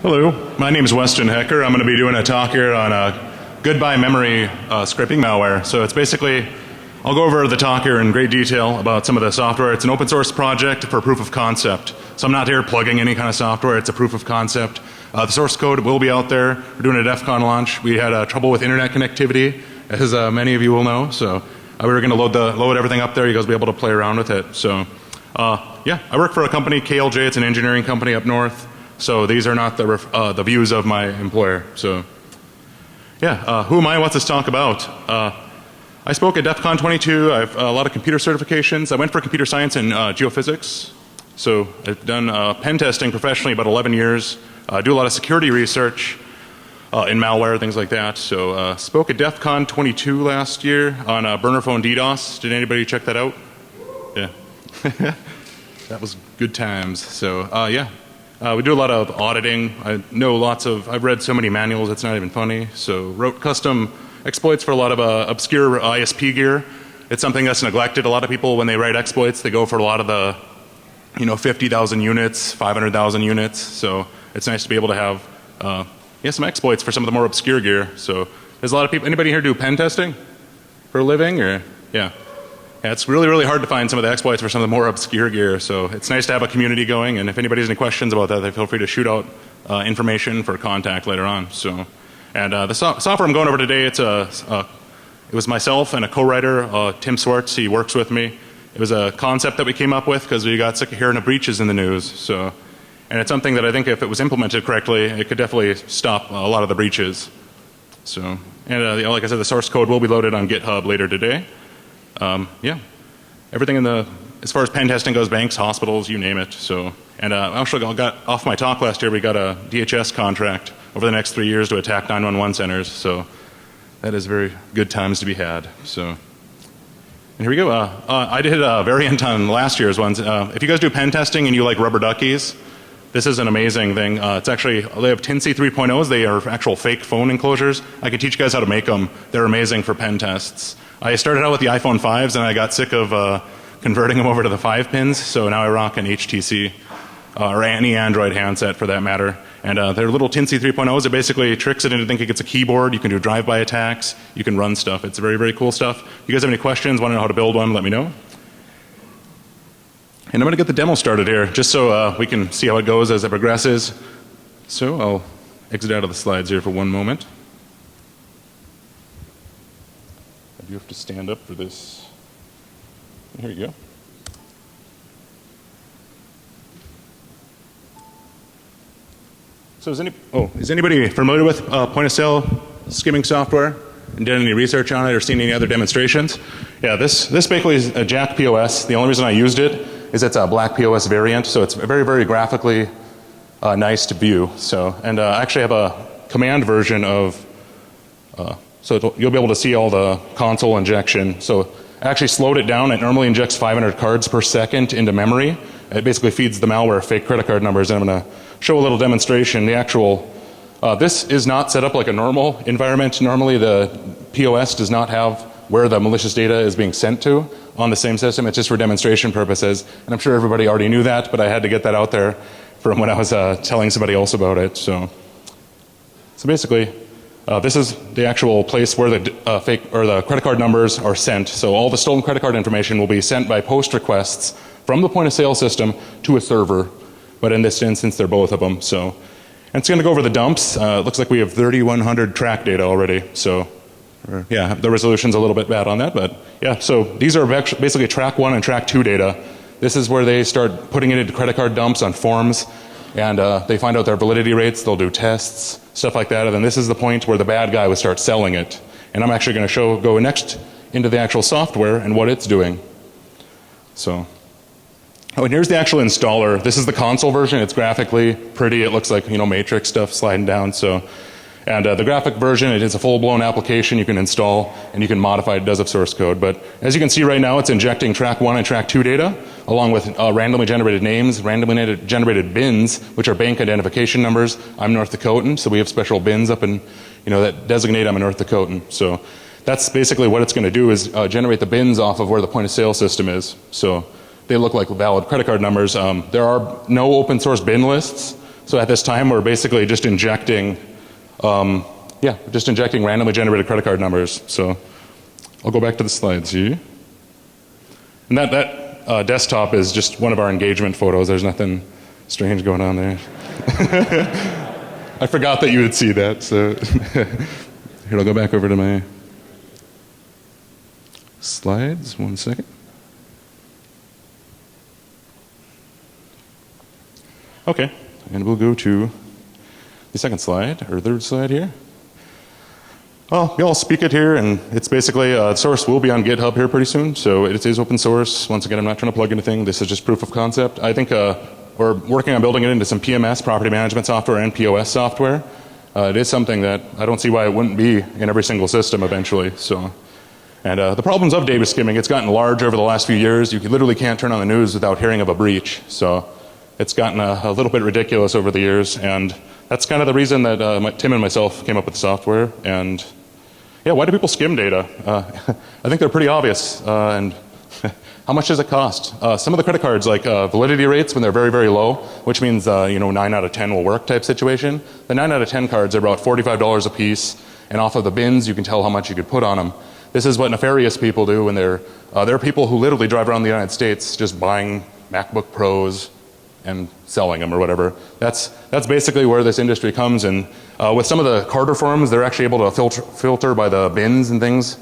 Hello, my name is Weston Hecker. I'm going to be doing a talk here on goodbye memory scripting malware. So it's basically, I'll go over the talk here in great detail about some of the software. It's an open source project for proof of concept. So I'm not here plugging any kind of software. It's a proof of concept. The source code will be out there. We're doing a DEF CON launch. We had trouble with internet connectivity, as many of you will know. So we were going to load everything up there. You guys will be able to play around with it. So yeah, I work for a company, KLJ. It's an engineering company up north. So these are not the views of my employer. So yeah, who am I? What's this talk about? I spoke at DEF CON 22. I have a lot of computer certifications. I went for computer science and geophysics. So I've done pen testing professionally about 11 years. Do a lot of security research in malware, things like that. So spoke at DEF CON 22 last year on burner phone DDoS. Did anybody check that out? Yeah. That was good times. So yeah. We do a lot of auditing. I know I've read so many manuals it's not even funny. So wrote custom exploits for a lot of obscure ISP gear. It's something that's neglected. A lot of people when they write exploits they go for a lot of the 50,000 units, 500,000 units. So it's nice to be able to have some exploits for some of the more obscure gear. So there's a lot of people. Anybody here do pen testing for a living or yeah? Yeah, it's really, really hard to find some of the exploits for some of the more obscure gear. So it's nice to have a community going. And if anybody has any questions about that, they feel free to shoot out information for contact later on. So, and the software I'm going over today, it was myself and a co-writer, Tim Swartz. He works with me. It was a concept that we came up with because we got sick of hearing of breaches in the news. So, and it's something that I think if it was implemented correctly, it could definitely stop a lot of the breaches. So, and like I said, the source code will be loaded on GitHub later today. Yeah, everything as far as pen testing goes, banks, hospitals, you name it. So, and actually got off my talk last year, we got a DHS contract over the next 3 years to attack 911 centers. So that is very good times to be had. So, and here we go. I did a variant on last year's ones. If you guys do pen testing and you like rubber duckies, this is an amazing thing. It's actually, they have TINC 3.0s. They are actual fake phone enclosures. I could teach you guys how to make them. They're amazing for pen tests. I started out with the iPhone 5s and I got sick of converting them over to the 5 pins. So now I rock an HTC or any Android handset for that matter. And they're little TINC 3.0s. It basically tricks it into thinking it's a keyboard. You can do drive-by attacks. You can run stuff. It's very, very cool stuff. If you guys have any questions, want to know how to build one, let me know. And I'm going to get the demo started here just so we can see how it goes as it progresses. So I'll exit out of the slides here for one moment. I do have to stand up for this. Here you go. So is anybody familiar with point of sale skimming software and did any research on it or seen any other demonstrations? Yeah, this basically is a Jack POS. The only reason I used it is it's a black POS variant, so it's very, very graphically nice to view. So, and I actually have a command version of so you'll be able to see all the console injection. So I actually slowed it down. It normally injects 500 cards per second into memory. It basically feeds the malware fake credit card numbers. And I'm going to show a little demonstration. The actual, this is not set up like a normal environment. Normally the POS does not have where the malicious data is being sent to on the same system. It's just for demonstration purposes. And I'm sure everybody already knew that, but I had to get that out there from when I was telling somebody else about it. So basically, this is the actual place where the fake or the credit card numbers are sent. So all the stolen credit card information will be sent by post requests from the point of sale system to a server. But in this instance, they're both of them. So, and it's going to go over the dumps. It looks like we have 3,100 track data already. So, yeah, the resolution's a little bit bad on that, but yeah. So these are basically track 1 and track 2 data. This is where they start putting it into credit card dumps on forms. And they find out their validity rates, they'll do tests, stuff like that, and then this is the point where the bad guy would start selling it. And I'm actually going to go next into the actual software and what it's doing. So, and here's the actual installer. This is the console version. It's graphically pretty. It looks like, matrix stuff sliding down. So, and the graphic version, it is a full-blown application you can install and you can modify. It does have source code. But as you can see right now, it's injecting track 1 and track 2 data along with randomly generated names, randomly generated bins, which are bank identification numbers. I'm North Dakotan, so we have special bins up in, that designate I'm a North Dakotan. So that's basically what it's going to do is generate the bins off of where the point of sale system is. So they look like valid credit card numbers. There are no open source bin lists. So at this time, we're basically just injecting, just injecting randomly generated credit card numbers. So I'll go back to the slides here. And that desktop is just one of our engagement photos. There's nothing strange going on there. I forgot that you would see that, so here, I'll go back over to my slides. 1 second. Okay, and we'll go to the second slide, or third slide here. Well, we all speak it here, and it's basically, source will be on GitHub here pretty soon, so it is open source. Once again, I'm not trying to plug anything. This is just proof of concept. I think we're working on building it into some PMS, property management software, and POS software. It is something that I don't see why it wouldn't be in every single system eventually. So, and the problems of data skimming, it's gotten large over the last few years. You literally can't turn on the news without hearing of a breach. So it's gotten a little bit ridiculous over the years, and that's kind of the reason that Tim and myself came up with the software. And yeah, why do people skim data? I think they're pretty obvious. And how much does it cost? Some of the credit cards, like validity rates when they're very, very low, which means 9 out of 10 will work type situation. The 9 out of 10 cards are about $45 a piece, and off of the bins you can tell how much you could put on them. This is what nefarious people do when there are people who literally drive around the United States just buying MacBook Pros and selling them or whatever. That's basically where this industry comes in. With some of the card reforms, they're actually able to filter by the bins and things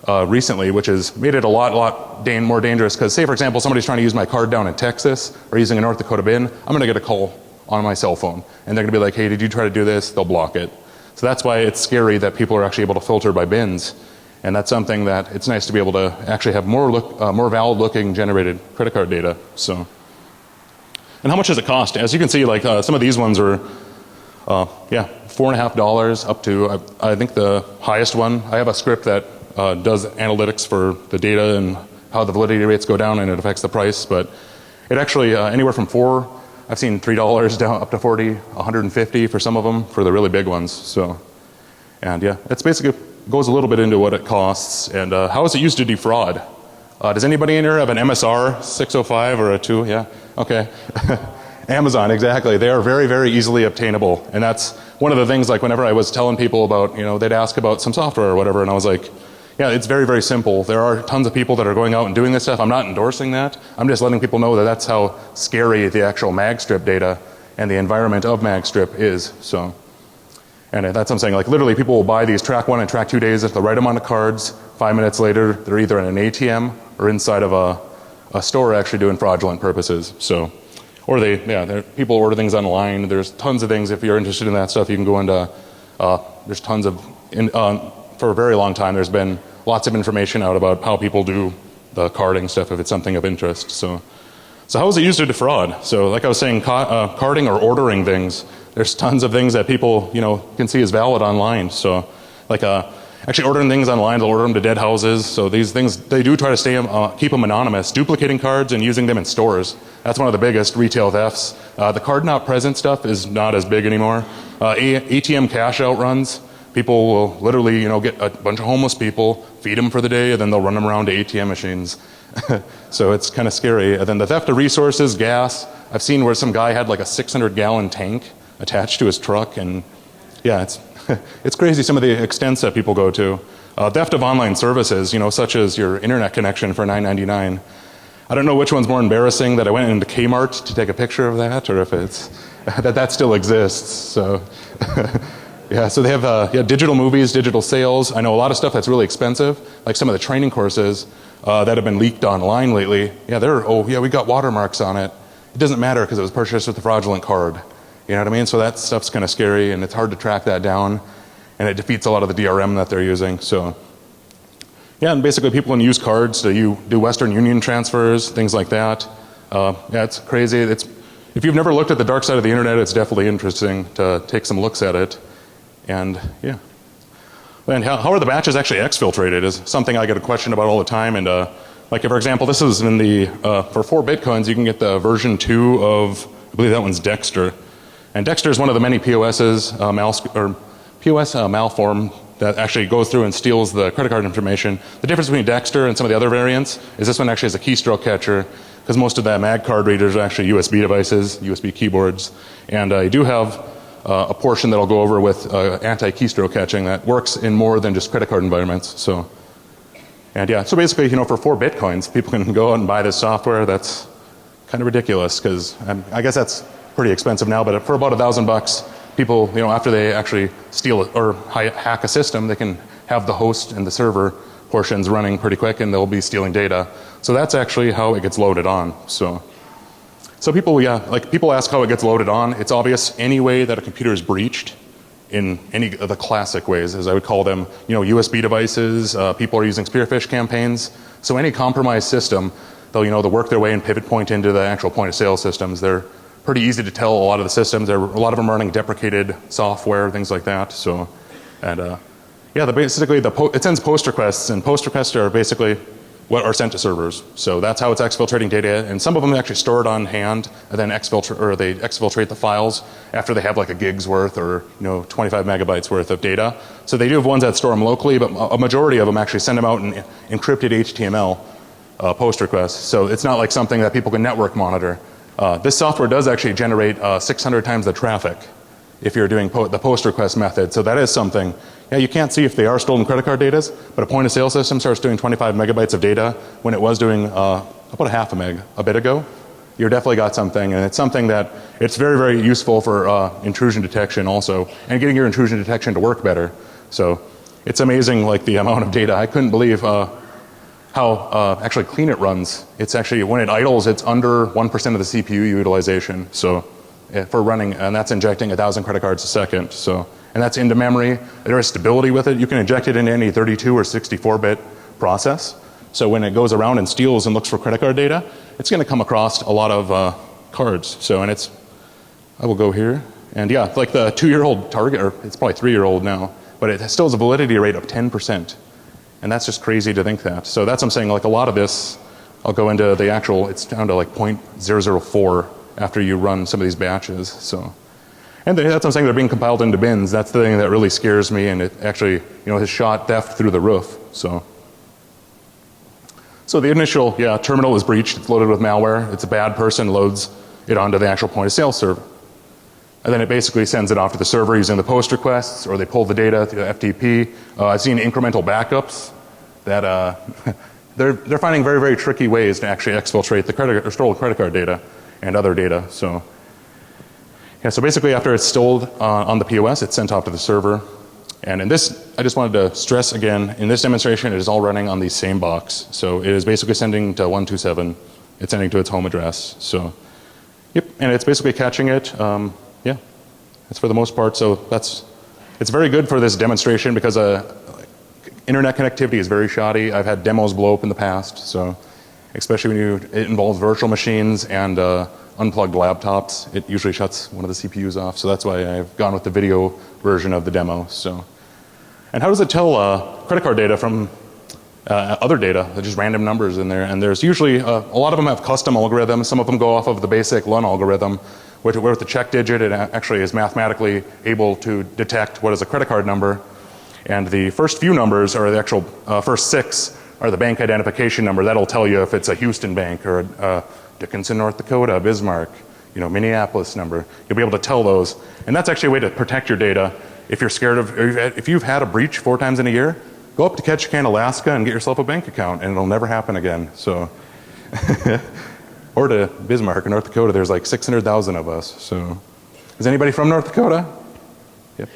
recently, which has made it a lot more dangerous. Because say, for example, somebody's trying to use my card down in Texas or using a North Dakota bin, I'm going to get a call on my cell phone. And they're going to be like, hey, did you try to do this? They'll block it. So that's why it's scary that people are actually able to filter by bins. And that's something that it's nice to be able to actually have more valid looking generated credit card data. So. And how much does it cost? As you can see, like some of these ones are, $4.50 up to, I think the highest one. I have a script that does analytics for the data and how the validity rates go down and it affects the price. But it actually, anywhere from I've seen $3 down up to $40, $150 for some of them for the really big ones. So, and yeah, it's basically goes a little bit into what it costs and how is it used to defraud. Does anybody in here have an MSR 605 or a 2? Yeah, okay. Amazon, exactly. They are very, very easily obtainable. And that's one of the things, like whenever I was telling people about, they'd ask about some software or whatever, and I was like, yeah, it's very, very simple. There are tons of people that are going out and doing this stuff. I'm not endorsing that. I'm just letting people know that that's how scary the actual magstrip data and the environment of magstrip is. So, and that's what I'm saying. Like literally people will buy these track 1 and track 2 days, they'll write them on the cards. 5 minutes later, they're either in an ATM or inside of a store actually doing fraudulent purposes. So, or people order things online. There's tons of things. If you're interested in that stuff, you can go into, there's tons of, for a very long time, there's been lots of information out about how people do the carding stuff if it's something of interest. So how is it used to defraud? So like I was saying, carding or ordering things, there's tons of things that people, can see as valid online. So like, actually ordering things online, they'll order them to dead houses. So these things, they do try to keep them anonymous. Duplicating cards and using them in stores. That's one of the biggest retail thefts. The card not present stuff is not as big anymore. ATM cash out runs. People will literally, get a bunch of homeless people, feed them for the day, and then they'll run them around to ATM machines. So it's kind of scary. And then the theft of resources, gas. I've seen where some guy had like a 600-gallon tank attached to his truck, and yeah, it's crazy some of the extents that people go to. Theft of online services, such as your internet connection for $9.99. I don't know which one's more embarrassing, that I went into Kmart to take a picture of that, or if it's that still exists. So yeah, so they have digital movies, digital sales. I know a lot of stuff that's really expensive, like some of the training courses that have been leaked online lately. Yeah, we got watermarks on it. It doesn't matter because it was purchased with a fraudulent card. You know what I mean? So that stuff's kind of scary, and it's hard to track that down, and it defeats a lot of the DRM that they're using. So yeah, and basically people can use cards to do Western Union transfers, things like that. Yeah, it's crazy. If you've never looked at the dark side of the internet, it's definitely interesting to take some looks at it. And yeah. And how are the batches actually exfiltrated is something I get a question about all the time. And like for example, this is in the, for 4 Bitcoins, you can get the version 2 of, I believe that one's Dexter. And Dexter is one of the many POS malform that actually goes through and steals the credit card information. The difference between Dexter and some of the other variants is this one actually has a keystroke catcher because most of that mag card readers are actually USB devices, USB keyboards. And I do have a portion that I'll go over with anti-keystroke catching that works in more than just credit card environments. So, and yeah, so basically, you know, for 4 Bitcoins, people can go out and buy this software. That's kind of ridiculous because I guess that's pretty expensive now, but for about $1,000, people, you know, after they actually steal it or hack a system, they can have the host and the server portions running pretty quick and they'll be stealing data. So that's actually how it gets loaded on. So people, yeah, like people ask how it gets loaded on. It's obvious any way that a computer is breached in any of the classic ways, as I would call them, you know, USB devices, people are using spearfish campaigns. So any compromised system, they'll, you know, they'll work their way and pivot point into the actual point of sale systems. They're pretty easy to tell a lot of the systems. A lot of them running deprecated software, things like that. So, and yeah, basically it sends post requests, and post requests are basically what are sent to servers. So that's how it's exfiltrating data, and some of them actually store it on hand and then they exfiltrate the files after they have like a gig's worth or, you know, 25 megabytes worth of data. So they do have ones that store them locally, but a majority of them actually send them out in encrypted HTML post requests. So it's not like something that people can network monitor. This software does actually generate 600 times the traffic if you're doing the post request method. So that is something. Yeah, you can't see if they are stolen credit card data, but a point of sale system starts doing 25 megabytes of data when it was doing about a half a meg a bit ago. You're definitely got something, and it's something that it's very, very useful for intrusion detection also, and getting your intrusion detection to work better. So it's amazing, like the amount of data. I couldn't believe how actually clean it runs. It's actually, when it idles, it's under 1% of the CPU utilization. So for running, and that's injecting 1,000 credit cards a second. So, and that's into memory. There is stability with it. You can inject it into any 32 or 64-bit process. So when it goes around and steals and looks for credit card data, it's going to come across a lot of cards. So, and it's, I will go here, and yeah, like the 2-year-old target, or it's probably 3-year-old now, but it still has a validity rate of 10%. And that's just crazy to think that. So that's what I'm saying, like a lot of this, I'll go into the actual, it's down to like 0.004 after you run some of these batches. So, and that's what I'm saying, they're being compiled into bins. That's the thing that really scares me, and it actually, you know, has shot theft through the roof. So the initial, yeah, terminal is breached. It's loaded with malware. It's a bad person loads it onto the actual point of sale server. And then it basically sends it off to the server using the post requests, or they pull the data through the FTP. I've seen incremental backups that they're finding very, very tricky ways to actually exfiltrate the credit or stolen credit card data and other data. So yeah, so basically after it's stolen on the POS, it's sent off to the server. And in this, I just wanted to stress again, in this demonstration, it is all running on the same box. So it is basically sending to 127. It's sending to its home address. So, yep, and it's basically catching it. Yeah, it's for the most part. So it's very good for this demonstration because internet connectivity is very shoddy. I've had demos blow up in the past. So especially when it involves virtual machines and unplugged laptops, it usually shuts one of the CPUs off. So that's why I've gone with the video version of the demo. So, and how does it tell credit card data from other data? They're just random numbers in there. And there's usually, a lot of them have custom algorithms. Some of them go off of the basic LUN algorithm, where with the check digit, it actually is mathematically able to detect what is a credit card number. And the first few numbers, or the actual first 6, are the bank identification number. That'll tell you if it's a Houston bank or a Dickinson, North Dakota, Bismarck, you know, Minneapolis number. You'll be able to tell those. And that's actually a way to protect your data. If you're scared of, if you've had a breach 4 times in a year, go up to Ketchikan, Alaska and get yourself a bank account and it'll never happen again. So, or to Bismarck or North Dakota, there's like 600,000 of us. So, is anybody from North Dakota? Yep.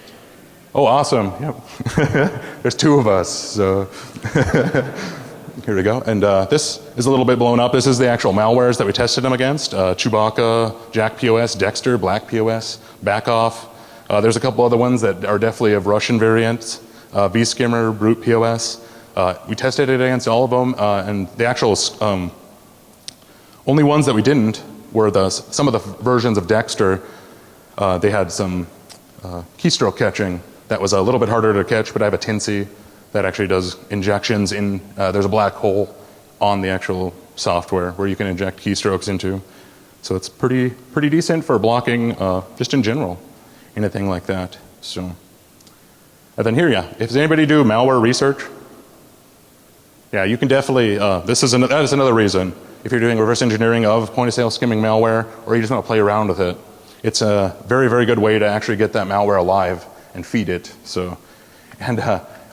Oh, awesome. Yep. There's 2 of us. So, here we go. And this is a little bit blown up. This is the actual malwares that we tested them against. Chewbacca, Jack POS, Dexter, Black POS, Backoff. There's a couple other ones that are definitely of Russian variants. vSkimmer, Brute POS. We tested it against all of them, and the actual only ones that we didn't were some of the versions of Dexter. They had some keystroke catching that was a little bit harder to catch, but I have a Tinsy that actually does injections in, there's a black hole on the actual software where you can inject keystrokes into. So it's pretty decent for blocking just in general, anything like that. So, and then here, yeah, if does anybody do malware research? Yeah, you can definitely, that is another reason. if you're doing reverse engineering of point of sale skimming malware, or you just want to play around with it, it's a very, very good way to actually get that malware alive and feed it. So, and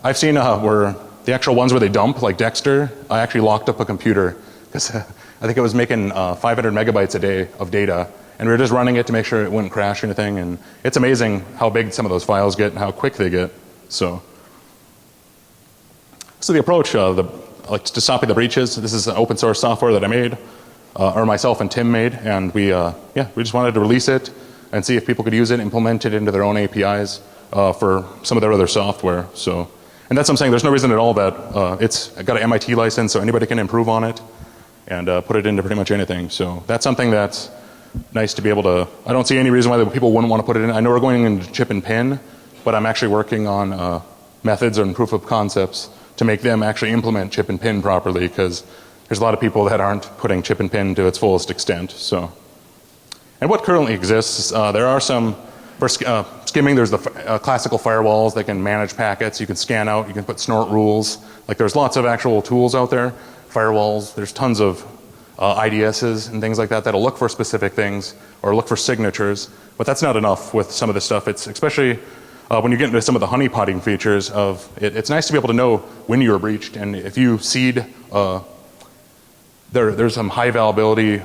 I've seen where the actual ones where they dump, like Dexter, I actually locked up a computer because I think it was making 500 megabytes a day of data, and we were just running it to make sure it wouldn't crash or anything. And it's amazing how big some of those files get and how quick they get. So the approach, like to stopping the breaches, this is an open source software that I made, or myself and Tim made, and we just wanted to release it and see if people could use it, implement it into their own APIs for some of their other software. So, and that's what I'm saying. There's no reason at all that it's got an MIT license, so anybody can improve on it and put it into pretty much anything. So that's something that's nice to be able to. I don't see any reason why people wouldn't want to put it in. I know we're going into chip and pin, but I'm actually working on methods and proof of concepts to make them actually implement chip and pin properly, because there's a lot of people that aren't putting chip and pin to its fullest extent. So, and what currently exists, there are some, for skimming, there's the classical firewalls that can manage packets. You can scan out, you can put snort rules. Like there's lots of actual tools out there, firewalls. There's tons of IDSs and things like that that'll look for specific things or look for signatures. But that's not enough with some of this stuff. It's especially when you get into some of the honeypotting features of it, it's nice to be able to know when you're breached, and if you seed, there's some high availability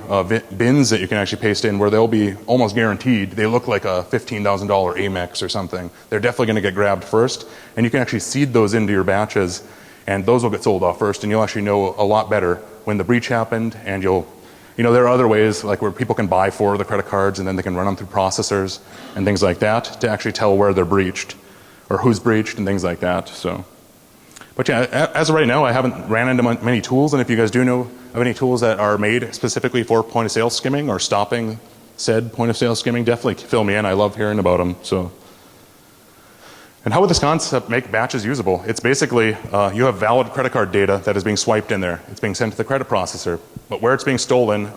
bins that you can actually paste in where they'll be almost guaranteed. They look like a $15,000 Amex or something. They're definitely going to get grabbed first, and you can actually seed those into your batches, and those will get sold off first, and you'll actually know a lot better when the breach happened, and you'll, you know, there are other ways like where people can buy for the credit cards and then they can run them through processors and things like that to actually tell where they're breached or who's breached and things like that. So, but yeah, as of right now, I haven't ran into many tools, and if you guys do know of any tools that are made specifically for point of sale skimming or stopping said point of sale skimming, definitely fill me in. I love hearing about them. So, and how would this concept make batches usable? It's basically you have valid credit card data that is being swiped in there. It's being sent to the credit processor, but where it's being stolen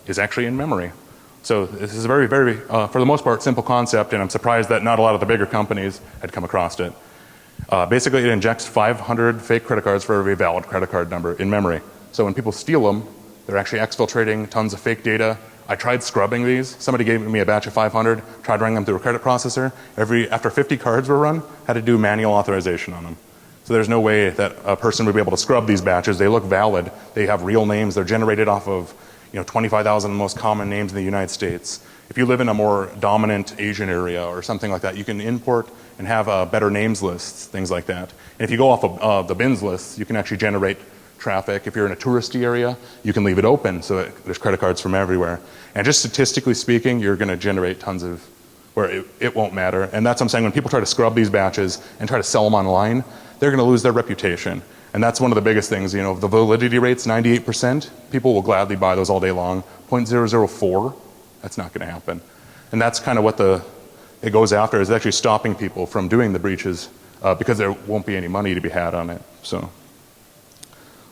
is actually in memory. So this is a very, very, for the most part, simple concept, and I'm surprised that not a lot of the bigger companies had come across it. Basically, it injects 500 fake credit cards for every valid credit card number in memory. So when people steal them, they're actually exfiltrating tons of fake data. I tried scrubbing these. Somebody gave me a batch of 500, tried running them through a credit processor. After 50 cards were run, had to do manual authorization on them. So there's no way that a person would be able to scrub these batches. They look valid. They have real names. They're generated off of 25,000 most common names in the United States. If you live in a more dominant Asian area or something like that, you can import and have better names lists, things like that. And if you go off of the bins lists, you can actually generate traffic. If you're in a touristy area, you can leave it open so there's credit cards from everywhere. And just statistically speaking, you're going to generate tons of where it won't matter. And that's what I'm saying. When people try to scrub these batches and try to sell them online, they're going to lose their reputation. And that's one of the biggest things. The validity rate's 98%. People will gladly buy those all day long. 0.004, that's not going to happen. And that's kind of what it goes after, is actually stopping people from doing the breaches because there won't be any money to be had on it. So.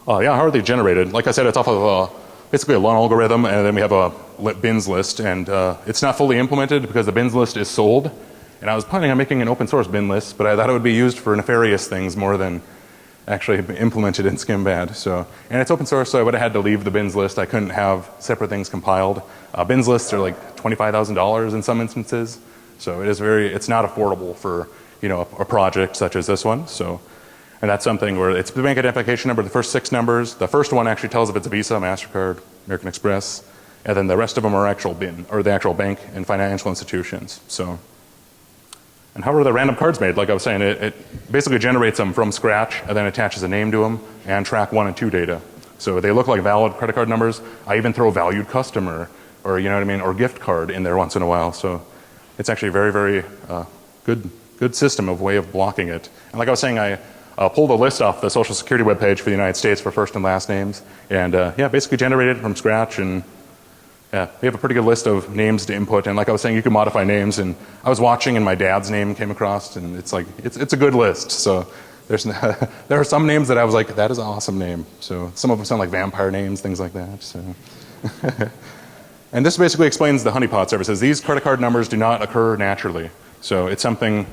Yeah, how are they generated? Like I said, it's off of basically a long algorithm, and then we have a bins list, and it's not fully implemented because the bins list is sold. And I was planning on making an open source bin list, but I thought it would be used for nefarious things more than actually implemented in SkimBad. So, and it's open source, so I would have had to leave the bins list. I couldn't have separate things compiled. Bins lists are like $25,000 in some instances, so it's not affordable for a project such as this one. So. And that's something where it's the bank identification number, the first 6 numbers. The first one actually tells if it's a Visa, MasterCard, American Express, and then the rest of them are actual BIN, or the actual bank and financial institutions. So, and how are the random cards made? Like I was saying, it basically generates them from scratch and then attaches a name to them and track 1 and 2 data. So they look like valid credit card numbers. I even throw valued customer or or gift card in there once in a while. So it's actually a very, very good system of way of blocking it. And like I was saying, I pulled a list off the Social Security webpage for the United States for first and last names, and basically generated it from scratch. And yeah, we have a pretty good list of names to input. And like I was saying, you can modify names. And I was watching, and my dad's name came across, and it's like it's a good list. So there are some names that I was like, that is an awesome name. So some of them sound like vampire names, things like that. So. And this basically explains the honeypot services. These credit card numbers do not occur naturally. So it's something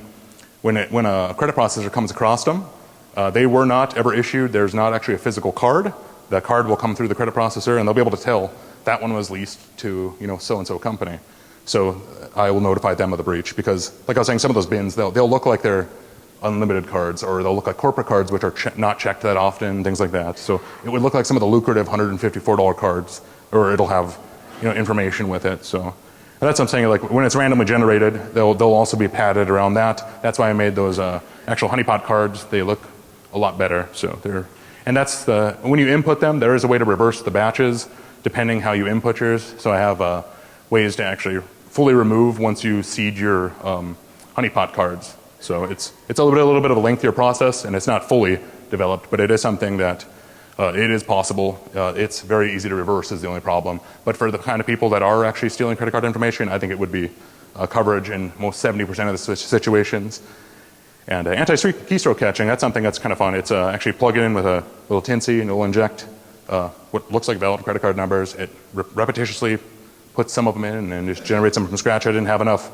when a credit processor comes across them. They were not ever issued. There's not actually a physical card. the card will come through the credit processor and they'll be able to tell that one was leased to, so-and-so company. So I will notify them of the breach because, like I was saying, some of those bins, they'll look like they're unlimited cards, or they'll look like corporate cards which are not checked that often, things like that. So it would look like some of the lucrative $154 cards, or it'll have information with it. So that's what I'm saying, like when it's randomly generated, they'll also be padded around that. That's why I made those actual honeypot cards. They look a lot better. So and that's when you input them, there is a way to reverse the batches depending how you input yours. So I have ways to actually fully remove once you seed your honeypot cards. So it's a little bit of a lengthier process, and it's not fully developed, but it is something that it is possible. It's very easy to reverse is the only problem. But for the kind of people that are actually stealing credit card information, I think it would be coverage in most 70% of the situations. And anti-keystroke catching, that's something that's kind of fun. It's actually plug it in with a little Tinsy, and it'll inject what looks like valid credit card numbers. It repetitiously puts some of them in and just generates them from scratch. I didn't have enough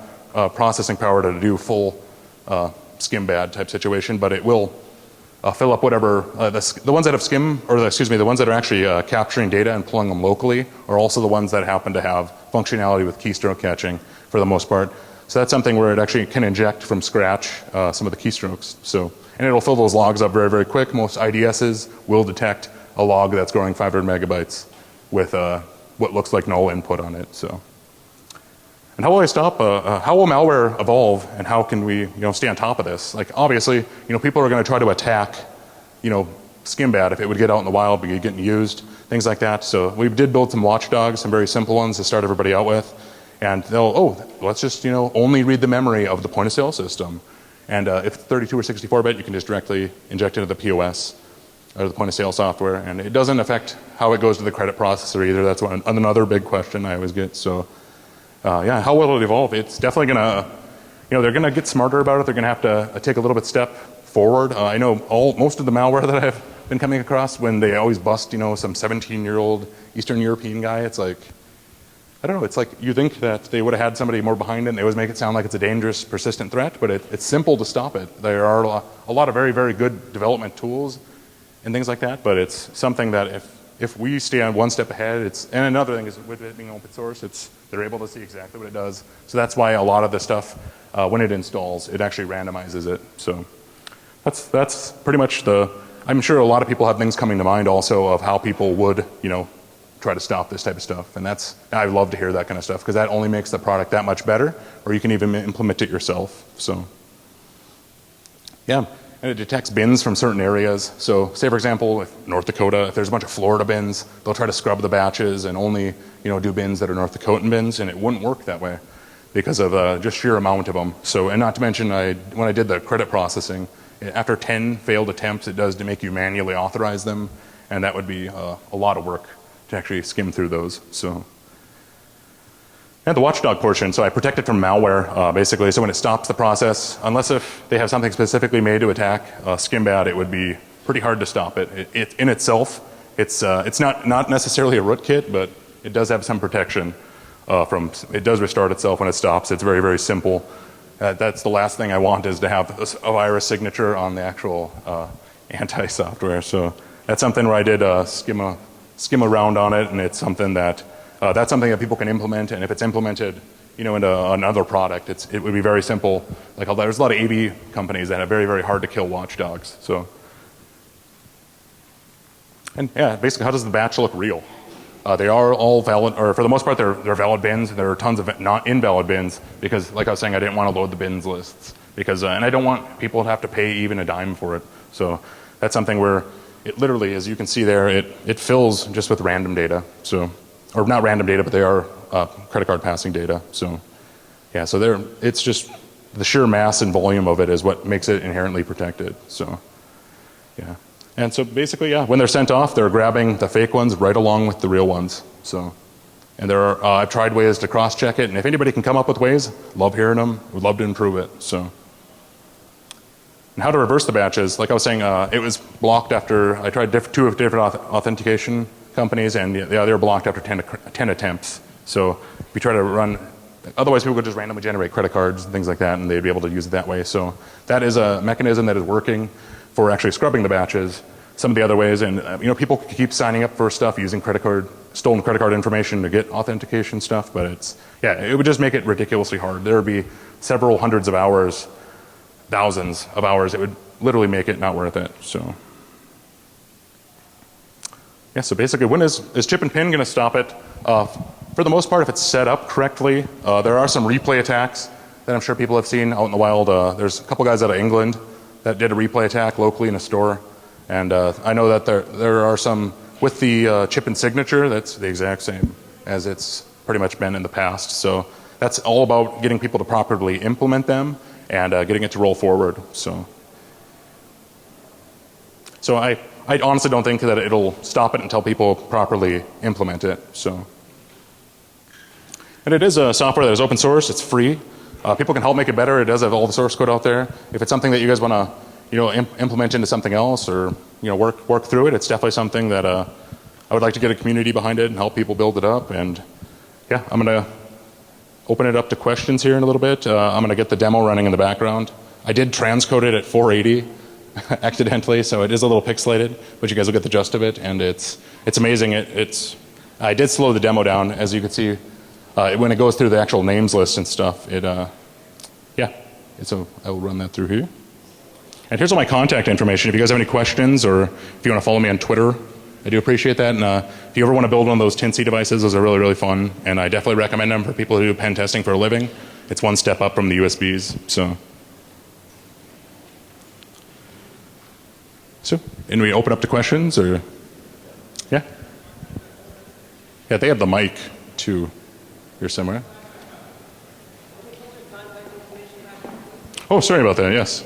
processing power to do full skim bad type situation, but it will fill up whatever the ones that have skim, or the ones that are actually capturing data and pulling them locally are also the ones that happen to have functionality with keystroke catching for the most part. So that's something where it actually can inject from scratch some of the keystrokes. So, and it'll fill those logs up very, very quick. Most IDSs will detect a log that's growing 500 megabytes with what looks like null input on it. So, and how will I stop? How will malware evolve, and how can we, stay on top of this? Like obviously, people are going to try to attack, SkimBad if it would get out in the wild, be getting used, things like that. So we did build some watchdogs, some very simple ones to start everybody out with, and let's just only read the memory of the point of sale system, and if it's 32 or 64-bit, you can just directly inject it into the POS or the point of sale software, and it doesn't affect how it goes to the credit processor either. That's another big question I always get. So. Yeah, how will it evolve? It's definitely going to, they're going to get smarter about it. They're going to have to take a little bit step forward. I know most of the malware that I've been coming across, when they always bust, some 17-year-old Eastern European guy, it's like, I don't know, it's like you think that they would have had somebody more behind it, and they always make it sound like it's a dangerous, persistent threat, but it's simple to stop it. There are a lot of very, very good development tools and things like that, but it's something that if we stay on one step ahead, and another thing is with it being open source, they're able to see exactly what it does. So that's why a lot of the stuff, when it installs, it actually randomizes it. So that's pretty much I'm sure a lot of people have things coming to mind also of how people would, try to stop this type of stuff. And I love to hear that kind of stuff, because that only makes the product that much better, or you can even implement it yourself. So yeah. And it detects bins from certain areas. So say for example, if North Dakota, if there's a bunch of Florida bins, they'll try to scrub the batches and only do bins that are North Dakotan bins, and it wouldn't work that way because of just sheer amount of them. So, and not to mention, when I did the credit processing, after 10 failed attempts, it does to make you manually authorize them, and that would be a lot of work to actually skim through those. So. And the watchdog portion, so I protect it from malware, basically. So when it stops the process, unless if they have something specifically made to attack SkimBad, it would be pretty hard to stop it. It in itself, it's not necessarily a rootkit, but it does have some protection it does restart itself when it stops. It's very, very simple. That's the last thing I want, is to have a virus signature on the actual anti-software. So that's something where I did skim around on it, and it's something that's something that people can implement, and if it's implemented, into another product, it would be very simple. Like there's a lot of AV companies that have very, very hard to kill watchdogs. So, and yeah, basically, how does the batch look real? They are all valid, or for the most part, they're valid bins. There are tons of not invalid bins because, like I was saying, I didn't want to load the bins lists because, and I don't want people to have to pay even a dime for it. So that's something where it literally, as you can see there, it fills just with random data. So. Or not random data, but they are credit card passing data. So yeah, so it's just the sheer mass and volume of it is what makes it inherently protected. So yeah. And so basically, yeah, when they're sent off, they're grabbing the fake ones right along with the real ones. So, and I've tried ways to cross-check it, and if anybody can come up with ways, love hearing them, would love to improve it. So. And how to reverse the batches, like I was saying, it was blocked after, I tried two different authentication companies, and they were blocked after 10 attempts. So if you try to run, otherwise people could just randomly generate credit cards and things like that, and they'd be able to use it that way. So that is a mechanism that is working for actually scrubbing the batches. some of the other ways. And people keep signing up for stuff using stolen credit card information to get authentication stuff, but it would just make it ridiculously hard. There would be several hundreds of hours, thousands of hours. It would literally make it not worth it. So yeah, so basically, when is chip and pin going to stop it? For the most part, if it's set up correctly, there are some replay attacks that I'm sure people have seen out in the wild. There's a couple guys out of England that did a replay attack locally in a store, and I know that there are some with the chip and signature. That's the exact same as it's pretty much been in the past. So that's all about getting people to properly implement them and getting it to roll forward. So I honestly don't think that it'll stop it until people properly implement it. So, and it is a software that is open source. It's free. People can help make it better. It does have all the source code out there. If it's something that you guys want to, implement into something else, or work through it, it's definitely something that I would like to get a community behind it and help people build it up. And yeah, I'm going to open it up to questions here in a little bit. I'm going to get the demo running in the background. I did transcode it at 480 accidentally, so it is a little pixelated, but you guys will get the gist of it, and it's amazing. I did slow the demo down, as you can see, when it goes through the actual names list and stuff. So I will run that through here. And here's all my contact information. If you guys have any questions, or if you want to follow me on Twitter, I do appreciate that. And if you ever want to build one of those Tinsy devices, those are really, really fun, and I definitely recommend them for people who do pen testing for a living. It's one step up from the USBs. So, and we open up to questions, or yeah, they have the mic too here somewhere. Oh, sorry about that. Yes.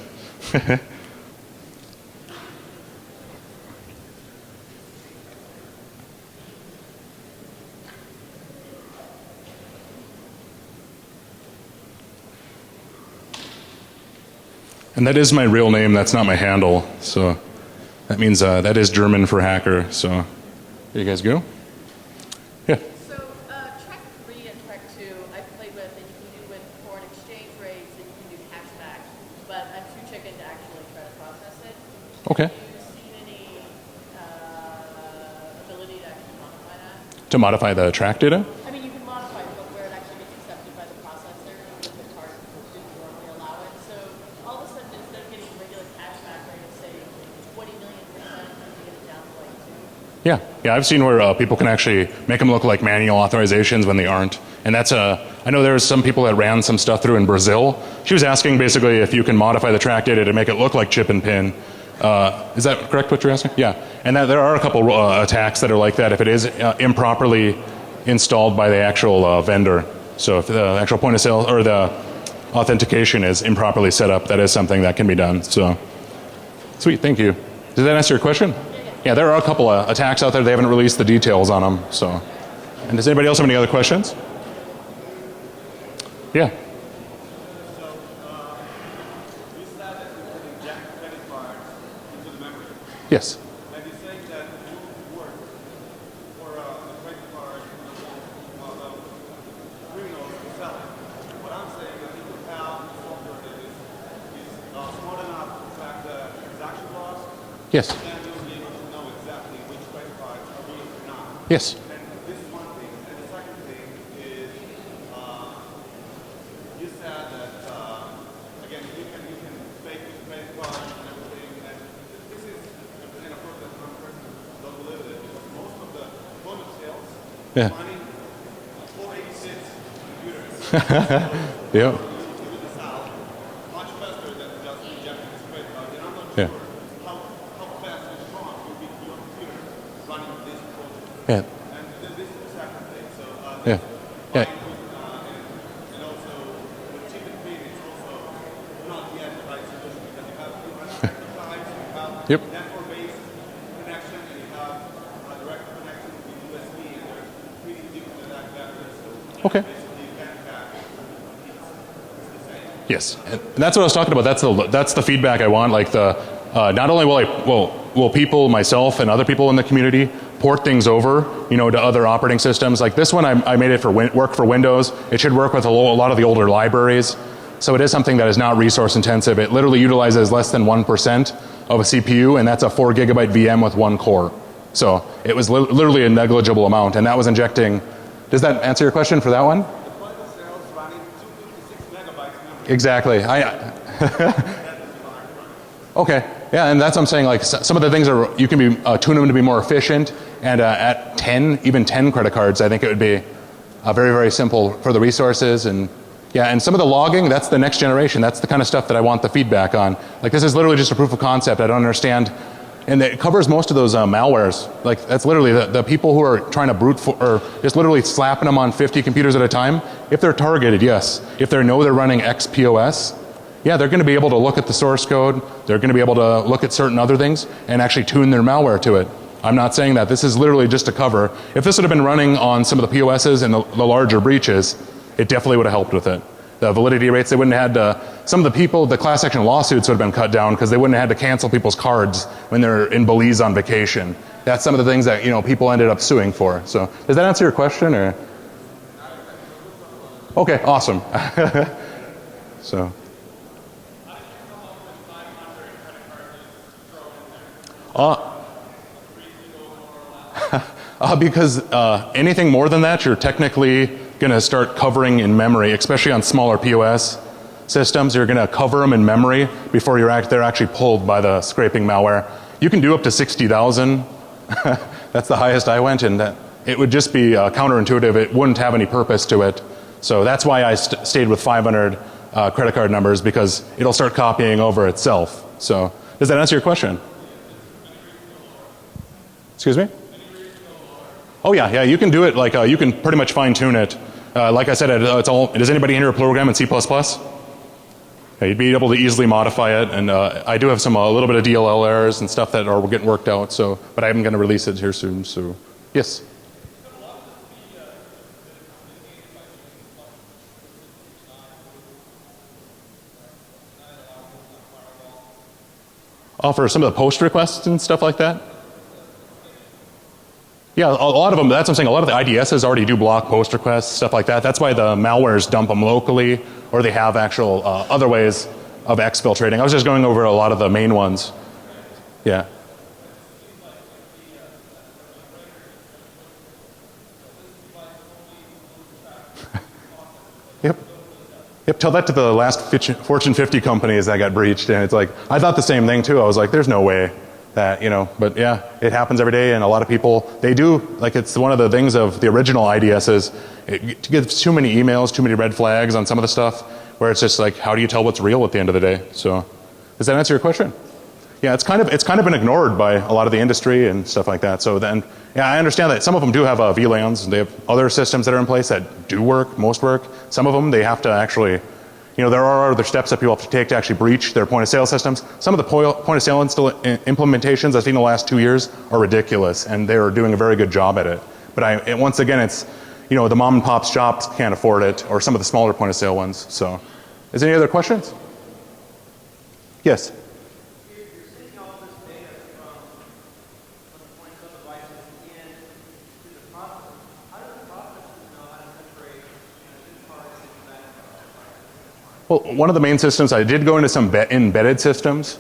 And that is my real name. That's not my handle. So that means that is German for hacker. So there you guys go. Yeah. So track 3 and track 2 I played with, and you can do with foreign exchange rates, and you can do cashback, but I'm too chicken to actually try to process it. Okay. Have you seen any ability to actually modify that? To modify the track data? I mean, you can modify it, but where it actually gets accepted by the processor, with the card didn't normally allow it. So all of a sudden, instead of getting regular cashback rate of say 20 million %, you get it down to like 2. Yeah, I've seen where people can actually make them look like manual authorizations when they aren't. And that's I know there was some people that ran some stuff through in Brazil. She was asking basically if you can modify the track data to make it look like chip and pin. Is that correct what you're asking? Yeah. And there are a couple attacks that are like that if it is improperly installed by the actual vendor. So if the actual point of sale or the authentication is improperly set up, that is something that can be done. So, sweet, thank you. Did that answer your question? Yeah, there are a couple of attacks out there. They haven't released the details on them. So, and does anybody else have any other questions? Yeah. So, you said that you could inject credit cards into the memory. Yes. And you're saying that it won't work for a credit card criminals to sell it. What I'm saying is you could have software that is smart enough to track the transaction loss. Yes. And you'll be able to know exactly which credit cards are real or not. Yes. And this is one thing. And the second thing is, you said that again you can fake with credit cards and everything. And this is, and of course, I'm a person who don't believe it because most of the point of sales money 486 computers. Yeah. Figure this out much faster than just injecting this credit card. And I'm not Yeah. sure how fast and strong will be your computer running this program. Yeah. And this is the second thing. So Yeah. Yeah. and also with chip and pin, it's also not yet the right solution because you have different types, you have Yep. network-based connection, and you have direct connection with USB, and they're pretty different than that. So Okay. basically, you can't have it's the same. Yes, and that's what I was talking about. That's the feedback I want. Like not only will people, myself, and other people in the community port things over, to other operating systems. Like this one, I made it for work for Windows. It should work with a lot of the older libraries. So it is something that is not resource intensive. It literally utilizes less than 1% of a CPU, and that's a 4 gigabyte VM with 1 core. So it was literally a negligible amount, and that was injecting. Does that answer your question for that one? The point of sales running 256 megabytes memory. Exactly. Okay. Yeah, and that's what I'm saying. Like some of the things are you can be tune them to be more efficient, and at 10, even 10 credit cards, I think it would be very, very simple for the resources. And yeah, and some of the logging, that's the next generation. That's the kind of stuff that I want the feedback on. Like this is literally just a proof of concept. I don't understand. And it covers most of those malwares. Like that's literally the people who are trying to brute or just literally slapping them on 50 computers at a time. If they're targeted, yes. If they know they're running XPOS, yeah, they're going to be able to look at the source code. They're going to be able to look at certain other things and actually tune their malware to it. I'm not saying that. This is literally just a cover. If this would have been running on some of the POSs and the larger breaches, it definitely would have helped with it. The validity rates, they wouldn't have had some of the people, the class action lawsuits would have been cut down because they wouldn't have had to cancel people's cards when they're in Belize on vacation. That's some of the things that people ended up suing for. So does that answer your question or? Okay, awesome. So. Because anything more than that, you're technically going to start covering in memory, especially on smaller POS systems. You're going to cover them in memory before they're actually pulled by the scraping malware. You can do up to 60,000. That's the highest I went, and it would just be counterintuitive. It wouldn't have any purpose to it. So that's why I stayed with 500 credit card numbers, because it'll start copying over itself. So does that answer your question? Excuse me? Oh yeah, you can do it. Like you can pretty much fine tune it. Like I said, it's all. Does anybody in here program in C++? Yeah, you'd be able to easily modify it, and I do have a little bit of DLL errors and stuff that are getting worked out. So, but I'm going to release it here soon. So, yes. For some of the post requests and stuff like that. Yeah, a lot of them, that's what I'm saying, a lot of the IDSs already do block post requests, stuff like that. That's why the malwares dump them locally, or they have actual other ways of exfiltrating. I was just going over a lot of the main ones. Yeah. Yep, tell that to the last Fortune 50 companies that got breached, and it's like, I thought the same thing too. I was like, there's no way that, but yeah, it happens every day, and a lot of people, they do, like it's one of the things of the original IDSs, it gives too many emails, too many red flags on some of the stuff, where it's just like, how do you tell what's real at the end of the day? So, does that answer your question? Yeah, it's kind of been ignored by a lot of the industry and stuff like that. So then, yeah, I understand that some of them do have VLANs, and they have other systems that are in place that do work, most work. Some of them, they have to actually, there are other steps that people have to take to actually breach their point of sale systems. Some of the point of sale implementations I've seen in the last 2 years are ridiculous, and they're doing a very good job at it. But once again, it's, the mom and pop shops can't afford it, or some of the smaller point of sale ones. So, is there any other questions? Yes. Well, one of the main systems, I did go into some embedded systems.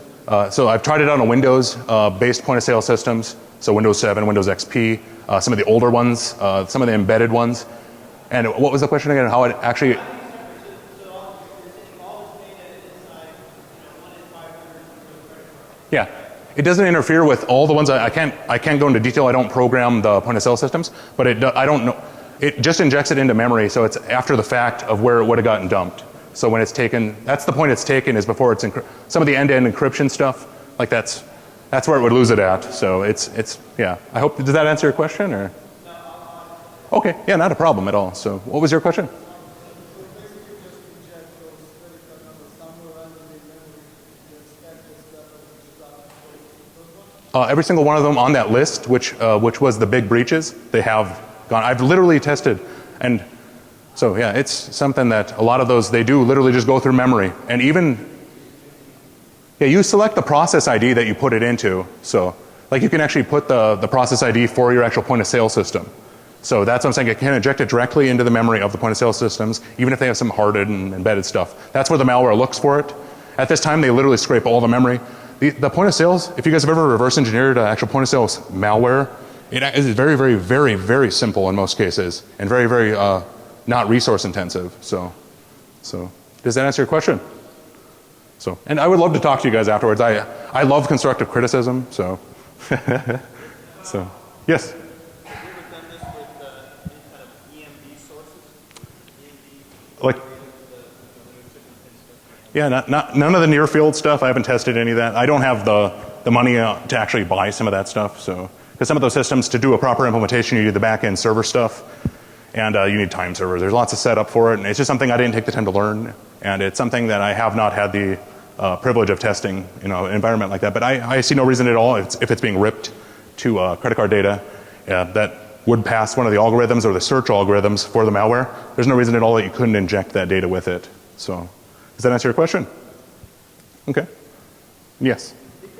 So I've tried it out on Windows-based point-of-sale systems. So Windows 7, Windows XP, some of the older ones, some of the embedded ones. And what was the question again? How it actually... Yeah, it doesn't interfere with all the ones. I can't go into detail. I don't program the point-of-sale systems, but I don't know. It just injects it into memory, so it's after the fact of where it would have gotten dumped. So when it's taken, that's the point it's taken, is before it's some of the end-to-end encryption stuff, like that's where it would lose it at. So it's yeah. I hope, does that answer your question or? Okay, yeah, not a problem at all. So what was your question? Every single one of them on that list, which was the big breaches, they have gone. I've literally tested, and so yeah, it's something that a lot of those, they do literally just go through memory. And even, yeah, you select the process ID that you put it into. So like you can actually put the process ID for your actual point of sale system. So that's what I'm saying. It can inject it directly into the memory of the point of sale systems, even if they have some hardened and embedded stuff. That's where the malware looks for it. At this time, they literally scrape all the memory. The point of sales, if you guys have ever reverse engineered actual point of sales malware, it is very, very, very, very simple in most cases, and very, very not resource intensive. So does that answer your question? And I would love to talk to you guys afterwards. I love constructive criticism. So yes. Have you ever done this with any kind of EMD sources? Like, yeah, none of the near field stuff. I haven't tested any of that. I don't have the money to actually buy some of that stuff. So, because some of those systems, to do a proper implementation, you need the back end server stuff, and you need time servers. There's lots of setup for it, and it's just something I didn't take the time to learn, and it's something that I have not had the privilege of testing, an environment like that. But I see no reason at all, if it's being ripped to credit card data that would pass one of the algorithms or the search algorithms for the malware. There's no reason at all that you couldn't inject that data with it. So, does that answer your question? Okay. Yes. I think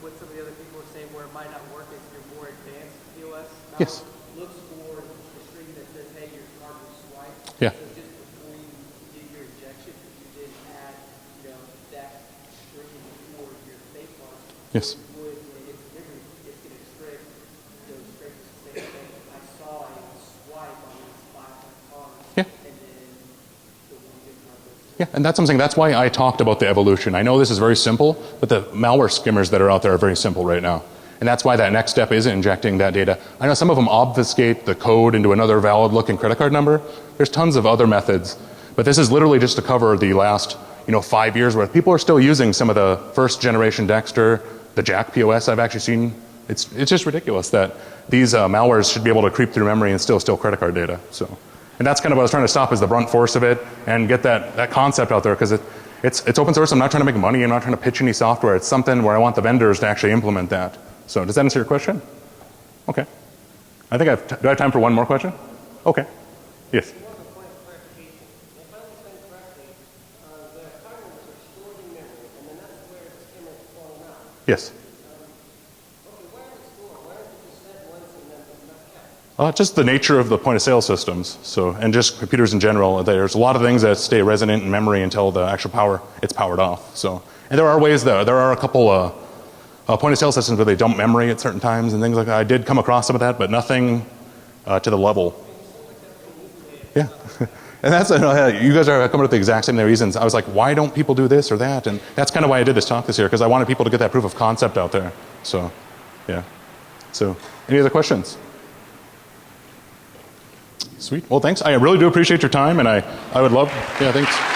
what some of the other people were saying where it might not work is your more advanced POS. Yes. Looks for the string that says, hey, your card was swiped. Yeah. So just before you did your injection, if you did add, that string for your safe card, Yes. when it gets delivered, it's going to extract those strings to say, okay, I saw a swipe on these 500 cards. Yeah. And then the one good card was. Yeah, and that's something, that's why I talked about the evolution. I know this is very simple, but the malware skimmers that are out there are very simple right now. And that's why that next step is injecting that data. I know some of them obfuscate the code into another valid looking credit card number. There's tons of other methods. But this is literally just to cover the last 5 years where people are still using some of the first generation Dexter, the Jack POS I've actually seen. It's just ridiculous that these malwares should be able to creep through memory and steal credit card data. And that's kind of what I was trying to stop, is the brunt force of it, and get that concept out there, because it's open source. I'm not trying to make money. I'm not trying to pitch any software. It's something where I want the vendors to actually implement that. So does that answer your question? Okay. I think do I have time for one more question? Okay. Yes. One point of clarification. If I understand correctly, the card numbers are stored in memory, and then that's where the skimmer is falling out. Yes. Okay, where are they stored? Why aren't they just sent once and then not kept? Just the nature of the point of sale systems. And just computers in general. There's a lot of things that stay resident in memory until the actual it's powered off. And there are ways there are a couple point of sale systems where they dump memory at certain times and things like that. I did come across some of that, but nothing to the level. Yeah. And that's, you guys are coming up with the exact same reasons. I was like, why don't people do this or that? And that's kind of why I did this talk this year, because I wanted people to get that proof of concept out there. Yeah. Any other questions? Sweet. Well, thanks. I really do appreciate your time, and I would love, thanks.